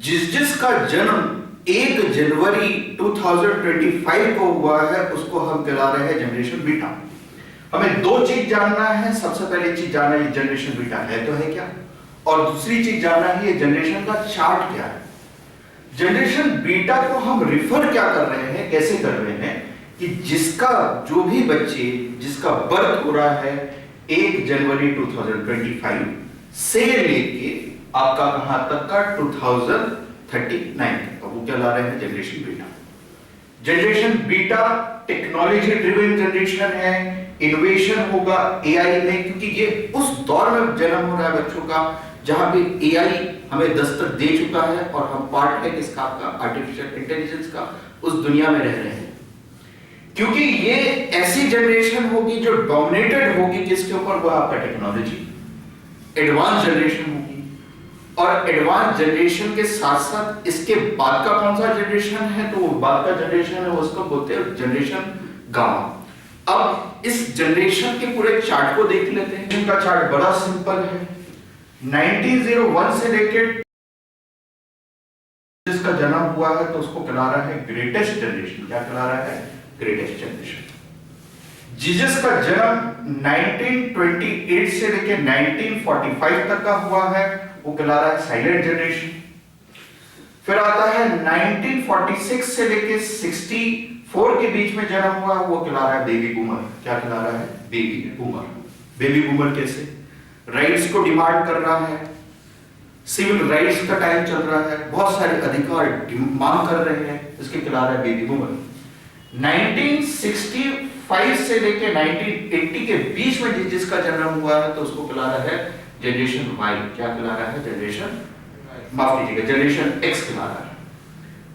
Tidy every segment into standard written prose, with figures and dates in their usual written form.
जिसका जन्म 1 जनवरी 2025 को हुआ है उसको हम कहला रहे हैं जनरेशन बीटा। हमें दो चीज जानना है। सबसे पहली चीज जानना है जनरेशन बीटा है तो है क्या, और दूसरी चीज जानना है ये जनरेशन का चार्ट क्या है। जनरेशन बीटा को हम रिफर क्या कर रहे हैं, कैसे कर रहे हैं कि जिसका जो भी बच्चे जिसका बर्थ हो रहा है 1 जनवरी 2025 से लेके आपका कहां तक का 2039 तक, वो क्या ला रहे हैं generation beta. Generation beta technology driven generation है, इनोवेशन होगा एआई में, क्योंकि ये उस दौर में जन्म हो रहा है बच्चों का जहां पे एआई हमें दस्तक दे चुका है और हम पार्ट है किसका, आपका आर्टिफिशियल इंटेलिजेंस का, उस दुनिया में रह रहे हैं। क्योंकि ये ऐसी जनरेशन होगी जो डोमिनेटेड होगी किसके ऊपर, वो आपका टेक्नोलॉजी एडवांस जनरेशन होगी। और एडवांस जनरेशन के साथ साथ इसके बाद का कौन सा जनरेशन है, तो वो बाद का जनरेशन है उसको बोलते हैं जनरेशन गामा। अब इस जनरेशन के पूरे चार्ट को देख लेते हैं। इनका चार्ट बड़ा सिंपल है। 1901 से लेकर जिसका जन्म हुआ है तो उसको कहला रहा है ग्रेटेस्ट जनरेशन। क्या कहला रहा है, ग्रेटेस्ट जनरेशन। जिसका जन्म 1928 से लेकर 1945 तक का हुआ है वो कहला रहा है साइलेंट जनरेशन। फिर आता है 1946 से लेकर 64 के बीच में जन्म हुआ वो कहला रहा है बेबी बूमर। क्या कहला रहा है, बेबी बूमर। बेबी बूमर कैसे, राइट्स को डिमांड कर रहा है, सिविल राइट्स का टाइम चल रहा है, बहुत सारे अधिकार मांग कर रहे हैं, इसके कहला रहा है बेबी बूमर। 1965 से लेकर 1980 के बीच में जिसका जन्म हुआ है तो उसको कहला रहा है जनरेशन वाई। क्या कहला रहा है, जनरेशन, माफ कीजिएगा, जनरेशन एक्स कहला रहा है।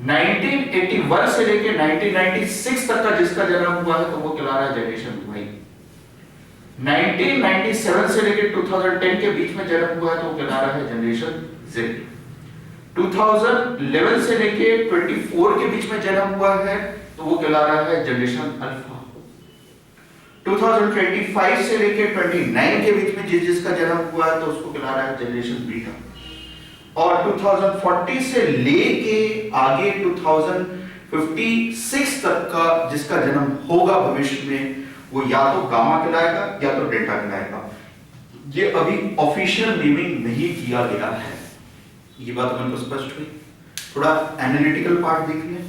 1981 से लेकर 1996 तक का जिसका जन्म हुआ है तो वो कहला रहा है जनरेशन वाई। 1997 से लेकर 2010 के बीच में जन्म हुआ है तो वो कहला रहा है जनरेशन जेड। 2011 से लेकर 24 के बीच में जन्म हुआ है तो वो कहला रहा है जनरेशन अल्फा। 2025 से लेकर 29 के बीच में जिसका जन्म हुआ है तो उसको कहला रहा है जनरेशन बीटा। और 2040 से लेके आगे 2056 तक का जिसका जन्म होगा भविष्य में वो या तो गामा कहलाएगा या तो डेल्टा कहलाएगा। ये अभी ऑफिशियल नेमिंग नहीं किया गया है। ये बात हमको स्पष्ट हुई। थोड़ा एनालिटिकल पार्ट देख लें।